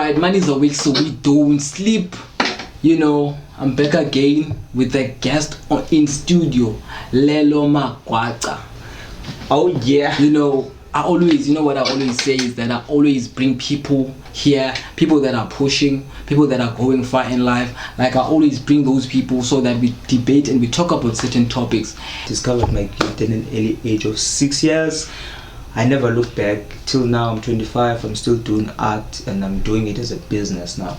Alright, money is a week, so we don't sleep. You know, I'm back again with a guest in studio, Lelo Magwanca. Oh yeah. You know what I always say is that I always bring people here, people that are pushing, people that are going far in life. Like I always bring those people so that we debate and we talk about certain topics. Discovered my gift at an early age of 6 years. I never looked back. Till now I'm 25, I'm still doing art and I'm doing it as a business now.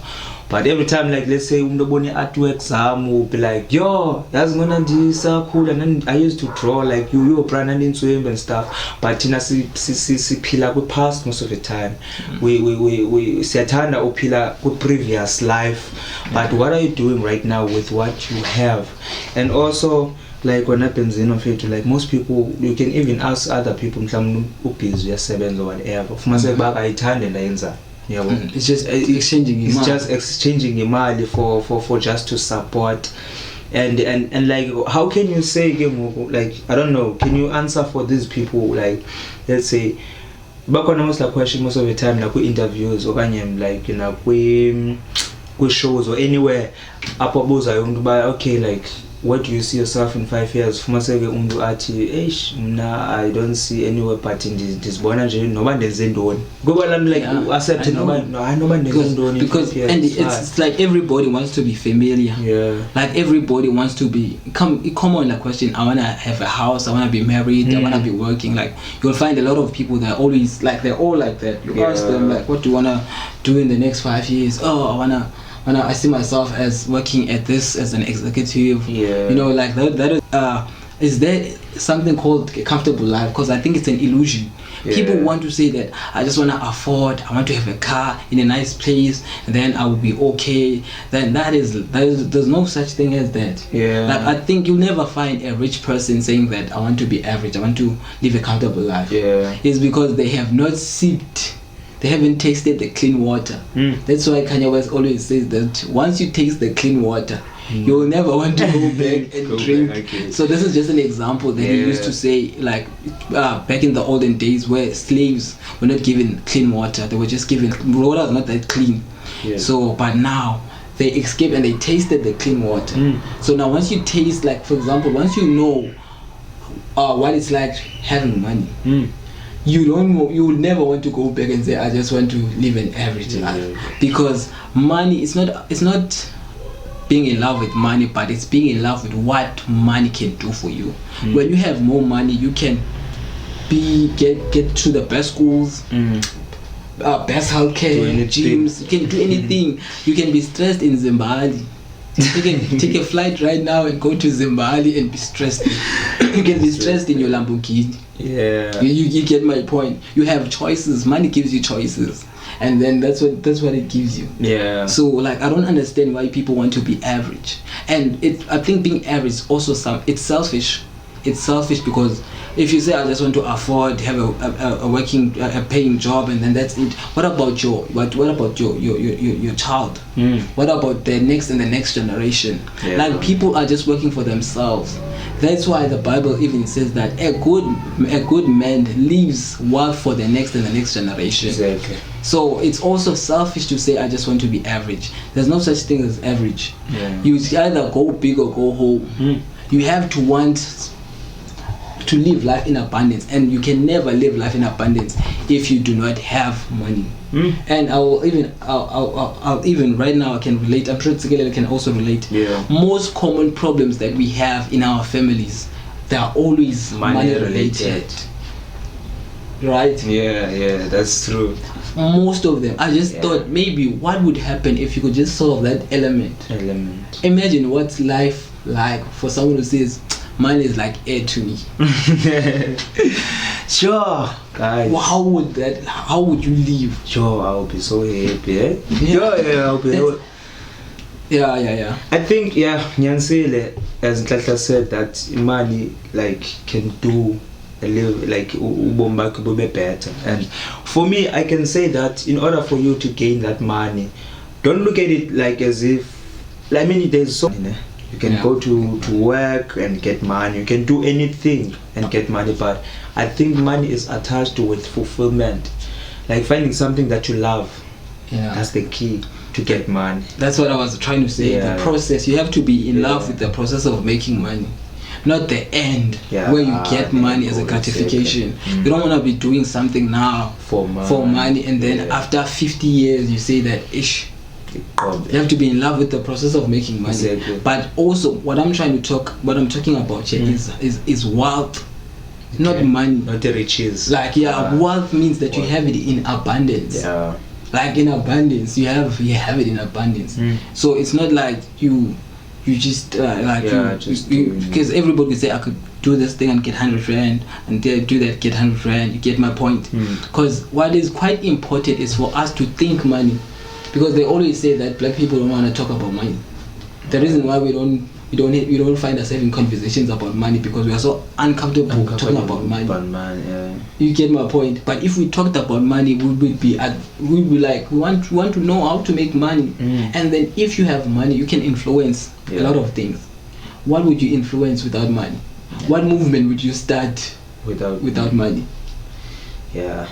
But every time, like let's say umdoboni artwork exam will be like, yo, that's gonna be so cool. And then I used to draw like you brand and swim and stuff. But in a pila we past most of the time. We siatanda upila with previous life. But what are you doing right now with what you have? And also like what happens in of like most people, you can even ask other people busy or whatever. Yeah, it's just exchanging. It's just exchanging money for just to support, and like how can you say like I don't know? Can you answer for these people? Like let's say, back when I was like question most of the time like we interviews or like you know we shows or anywhere. Okay, like what do you see yourself in 5 years? I don't see anywhere but in this born no one is in doing. Go like accept no one because and it's like everybody wants to be familiar. Yeah. Like everybody wants to be come on like question. I wanna have a house, I wanna be married, I wanna be working. Like you'll find a lot of people that always like they're all like that. You ask them like what do you wanna do in the next 5 years? Oh, I see myself as working at this as an executive. Yeah. You know, like that is there something called a comfortable life? Because I think it's an illusion. Yeah. People want to say that I just want to afford, I want to have a car in a nice place, and then I will be okay. Then there's no such thing as that. Yeah. Like I think you'll never find a rich person saying that I want to be average, I want to live a comfortable life. Yeah. It's because they have not sipped. They haven't tasted the clean water. That's why Kanye West always says that once you taste the clean water, you'll never want to go back and drink. So this is just an example that he used to say, like back in the olden days where slaves were not given clean water. They were just given water, not that clean. Yeah. So but now they escaped and they tasted the clean water. So now once you taste, like for example, once you know what it's like having money, you will never want to go back and say I just want to live an average life, because money it's not being in love with money, but it's being in love with what money can do for you. When you have more money, you can get to the best schools, best healthcare, gyms. You can do anything. You can be stressed in Zimbabwe. You can take a flight right now and go to Zimbabwe and be stressed. You can be stressed in your Lamborghini. Yeah. You get my point. You have choices. Money gives you choices, and then that's what it gives you. Yeah. So like I don't understand why people want to be average, and I think being average is also it's selfish. It's selfish because if you say I just want to afford have a working paying job and then that's it, what about your child? What about the next and the next generation? Like people are just working for themselves. That's why the Bible even says that a good man leaves wealth for the next and the next generation. Exactly. So it's also selfish to say I just want to be average. There's no such thing as average. You either go big or go home. You have to want to live life in abundance, and you can never live life in abundance if you do not have money. And I'll even right now I can relate. I'm sure Tsigele can also relate. Most common problems that we have in our families, they are always money related. Right? Yeah, that's true. Most of them. I just thought maybe what would happen if you could just solve that element. Imagine what's life like for someone who says money is like air to me. Sure, guys. Well, how would you live? Sure, I'll be so happy. I'll be. Yeah. I think Nyansele, as Tata said, that money like can do a little like ubomba could be better. And for me, I can say that in order for you to gain that money, don't look at it like as if there's so. You can go to work and get money. You can do anything and get money. But I think money is attached with fulfillment. Like finding something that you love. Yeah. That's the key to get money. That's what I was trying to say. Yeah. The process. You have to be in love with the process of making money, not the end where you get money as a gratification. You don't want to be doing something now for money, and then after 50 years you say that ish. You have to be in love with the process of making money. Exactly. But also, what I'm talking about here is wealth, not money, not the riches. Like wealth means that you have it in abundance. Yeah. Like in abundance, you have it in abundance. So it's not like you just because everybody would say I could do this thing and get 100 rand and do that, get 100 rand. You get my point? Because what is quite important is for us to think money. Because they always say that black people don't want to talk about money. The reason why we don't find ourselves having conversations about money because we are so uncomfortable talking about money. You get my point. But if we talked about money, we would be like we want to know how to make money. And then if you have money, you can influence a lot of things. What would you influence without money? What movement would you start without money? I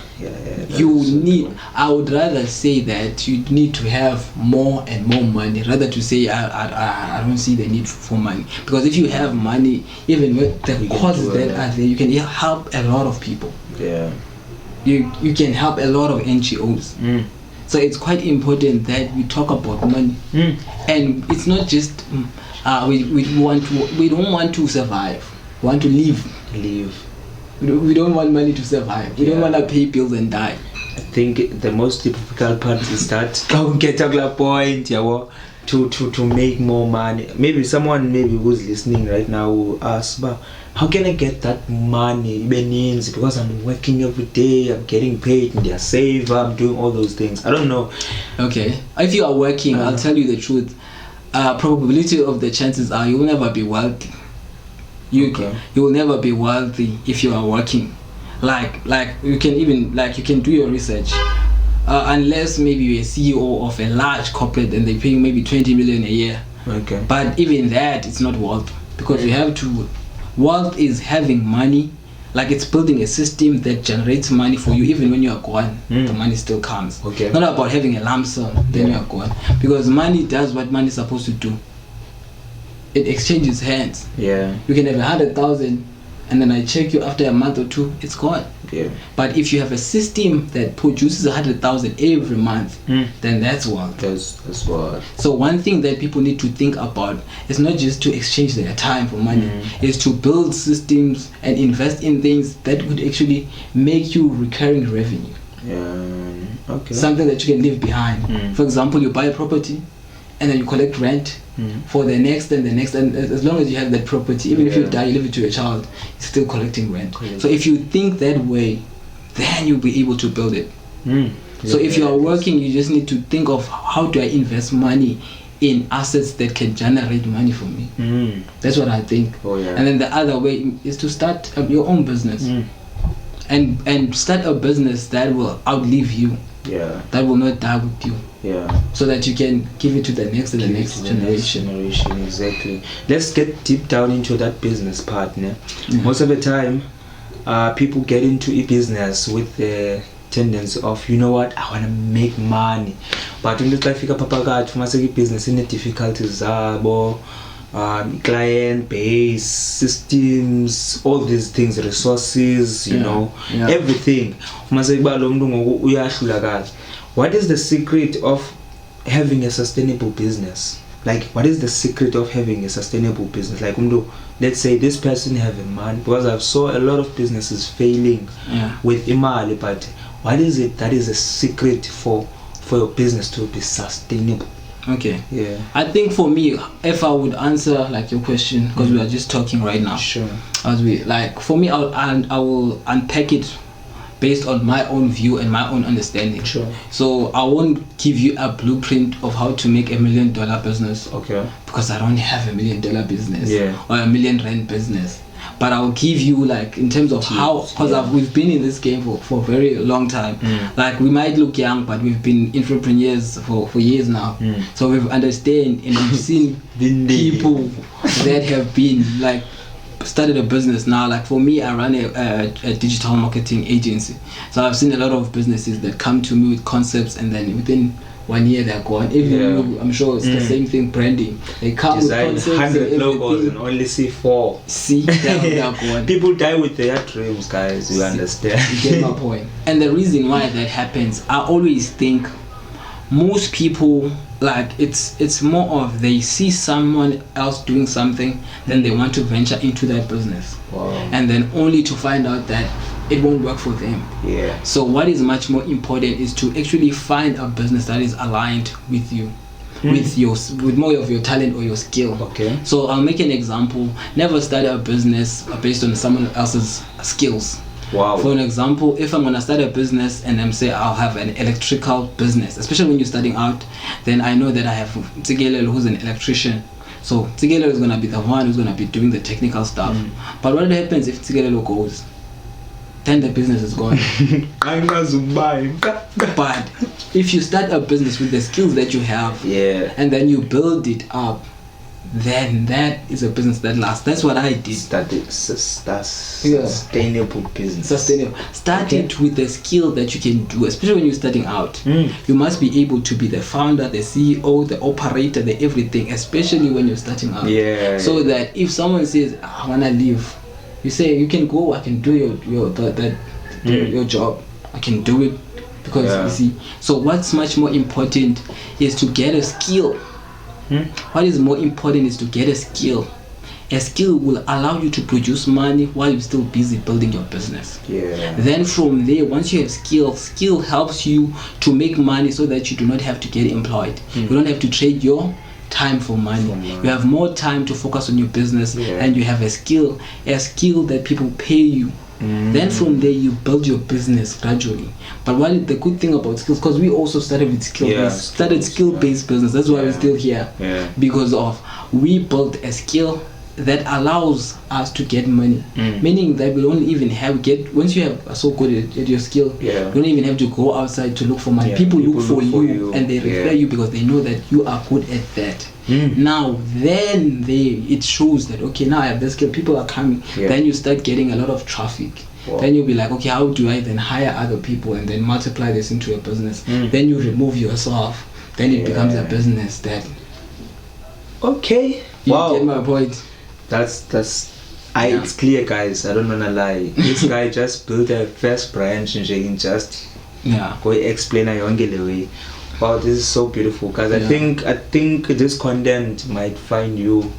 would rather say that you need to have more and more money rather to say I don't see the need for money. Because if you have money, even with the causes that are there, you can help a lot of people. You can help a lot of NGOs. So it's quite important that we talk about money. And it's not just we don't want to survive, we want to live. We don't want money to survive. We don't want to pay bills and die. I think the most difficult part is that get to a point to make more money. Maybe someone who's listening right now will ask, but how can I get that money? Because I'm working every day, I'm getting paid, and they're safe, I'm doing all those things. I don't know. Okay. If you are working, I'll tell you the truth. Probability of the chances are you will never be wealthy. You will never be wealthy if you are working. Like you can do your research. Unless maybe you're a CEO of a large corporate and they pay you maybe 20 million a year. But even that, it's not wealth. Because wealth is having money, like it's building a system that generates money for you even when you are gone. The money still comes. Not about having a lump sum, then you are gone. Because money does what money is supposed to do. It exchanges hands. You can have 100,000 and then I check you after a month or two, it's gone. But if you have a system that produces 100,000 every month, then that's wealth. That's wealth. So one thing that people need to think about is not just to exchange their time for money, is to build systems and invest in things that would actually make you recurring revenue. Something that you can leave behind. For example, you buy a property and then you collect rent for the next and the next, and as long as you have that property, even if you die, you leave it to a child, it's still collecting rent. So if you think that way, then you'll be able to build it. So if you are working, you just need to think of how do I invest money in assets that can generate money for me. That's what I think. And then the other way is to start your own business and start a business that will outlive you. That will not die with you. So that you can give it to the next and the next generation. Exactly. Let's get deep down into that business partner. Most of the time, people get into a business with the tendency of, you know what, I want to make money. But when it's like business in the difficulties, client base, systems, all these things, resources, you know, everything. What is the secret of having a sustainable business? Like, what is the secret of having a sustainable business? Like, let's say this person have a man, because I've saw a lot of businesses failing with imali, but what is it that is a secret for your business to be sustainable? I think for me, if I would answer like your question, because we are just talking right now, for me, I will unpack it based on my own view and my own understanding. So I won't give you a blueprint of how to make $1 million business, because I don't have $1 million business or $1 million rand business. But I'll give you, like, in terms of how, because we've been in this game for a very long time. Like, we might look young, but we've been entrepreneurs for years now. So we've understand and we've seen people that have been like started a business now. Like for me, I run a digital marketing agency. So I've seen a lot of businesses that come to me with concepts, and then within 1 year they're gone. Even you, I'm sure it's the same thing. Branding, they come design with 100 logos and only see 4. They're gone. People die with their dreams, guys. You understand? You get my point. And the reason why that happens, I always think most people, like, it's more of they see someone else doing something, then they want to venture into that business. Wow. And then only to find out that it won't work for them. Yeah. So what is much more important is to actually find a business that is aligned with you, with more of your talent or your skill. Okay. So I'll make an example. Never start a business based on someone else's skills. Wow. For an example, if I'm gonna start a business and I'm say I'll have an electrical business, especially when you're starting out, then I know that I have Tsigelo who's an electrician. So Tsigelo is gonna be the one who's gonna be doing the technical stuff. But what happens if Tsigelo goes? Then the business is gone. But if you start a business with the skills that you have, and then you build it up, then that is a business that lasts. That's what I did. Sustainable business. Sustainable. Start it with the skill that you can do, especially when you're starting out. You must be able to be the founder, the CEO, the operator, the everything, especially when you're starting out. So that if someone says, I wanna leave, you say, you can go, I can do your job. I can do it. Because you see, so what's much more important is to get a skill. What is more important is to get a skill. A skill will allow you to produce money while you're still busy building your business. Then from there, once you have skill helps you to make money so that you do not have to get employed. You don't have to trade your time for money. You have more time to focus on your business, and you have a skill that people pay you. Then from there you build your business gradually. But what the good thing about skills, because we also started with skill-based business. That's why we're still here, because of we built a skill that allows us to get money. Meaning that we don't even once you are so good at your skill, you don't even have to go outside to look for money. People look for you and they refer you because they know that you are good at that. Now then it shows that okay, now I have this skill, people are coming. Then you start getting a lot of traffic. Then you'll be like, okay, how do I then hire other people and then multiply this into a business? Then you remove yourself, then it becomes a business that you get my point. It's clear, guys. I don't wanna lie. This guy just built a first branch and he can just go explain a young way. Wow, this is so beautiful, guys. I think this content might find you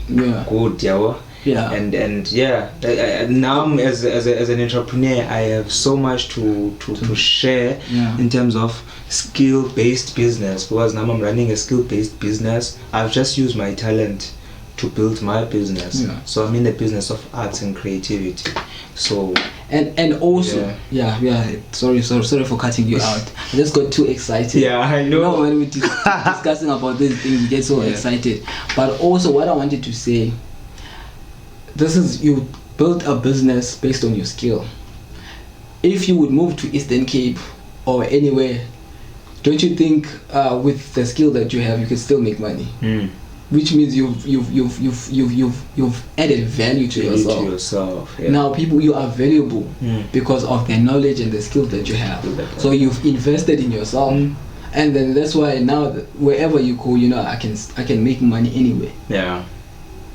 good, and now as an entrepreneur, I have so much to share in terms of skill-based business, because now I'm running a skill-based business. I've just used my talent to build my business. So I'm in the business of arts and creativity. So and also sorry for cutting you out. I just got too excited. I know. You know, when we're discussing about this thing, we get so excited. But also what I wanted to say, this is, you built a business based on your skill. If you would move to Eastern Cape or anywhere, don't you think with the skill that you have you can still make money? Which means you've added value to yourself. Now you are valuable because of the knowledge and the skills that you have. So you've invested in yourself, and then that's why now wherever you go, you know, I can make money anyway.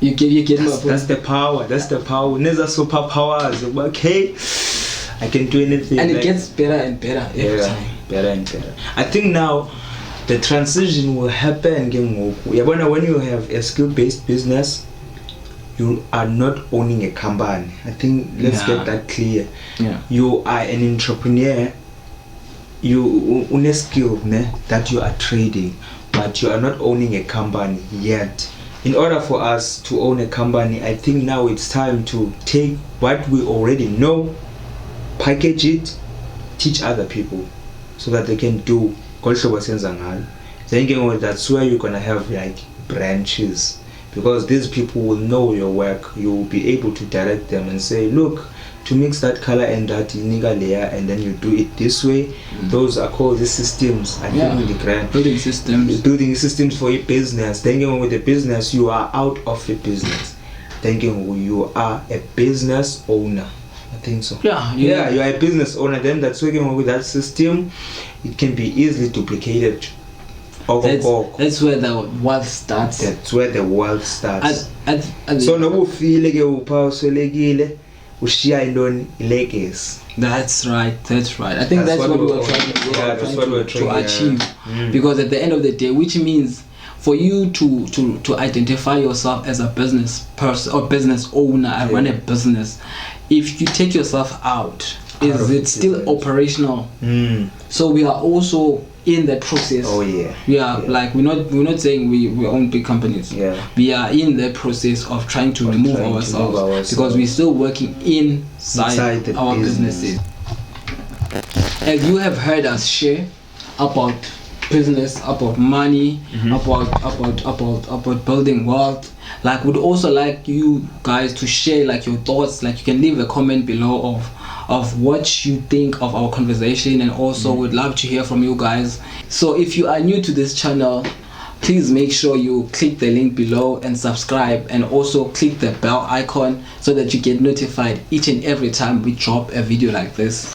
You get that's the power. That's the power. Never superpowers. Okay, I can do anything. And it gets better and better every time. Better and better. I think now the transition will happen when you have a skill-based business. You are not owning a company. I think let's get that clear. You are an entrepreneur. You own a skill that you are trading, but you are not owning a company yet. In order for us to own a company, I think now it's time to take what we already know, package it, teach other people so that they can do. That's where you're gonna have like branches, because these people will know your work. You will be able to direct them and say, look, to mix that color and that nigga layer, and then you do it this way. Those are called the systems. I think with the brand building systems for your business. Then with the business, you are out of a business. Then you are a business owner. I think so. You are a business owner. Then that's working with that system. It can be easily duplicated That's where the wealth starts. That's where the wealth starts. So noba ufile ke upha uswelekile ushiya intoni legacy. That's right. I think that's what we were trying to achieve. Because at the end of the day, which means for you to identify yourself as a business person or business owner and run a business, if you take yourself out, is it still operational? So we are also in that process. Like we're not saying we own big companies. We are in the process of trying to remove ourselves because we're still working inside our businesses. As you have heard us share about business, about money, about building wealth, like we'd also like you guys to share like your thoughts. Like you can leave a comment below of what you think of our conversation, and also we'd love to hear from you guys. So if you are new to this channel, please make sure you click the link below and subscribe, and also click the bell icon so that you get notified each and every time we drop a video like this.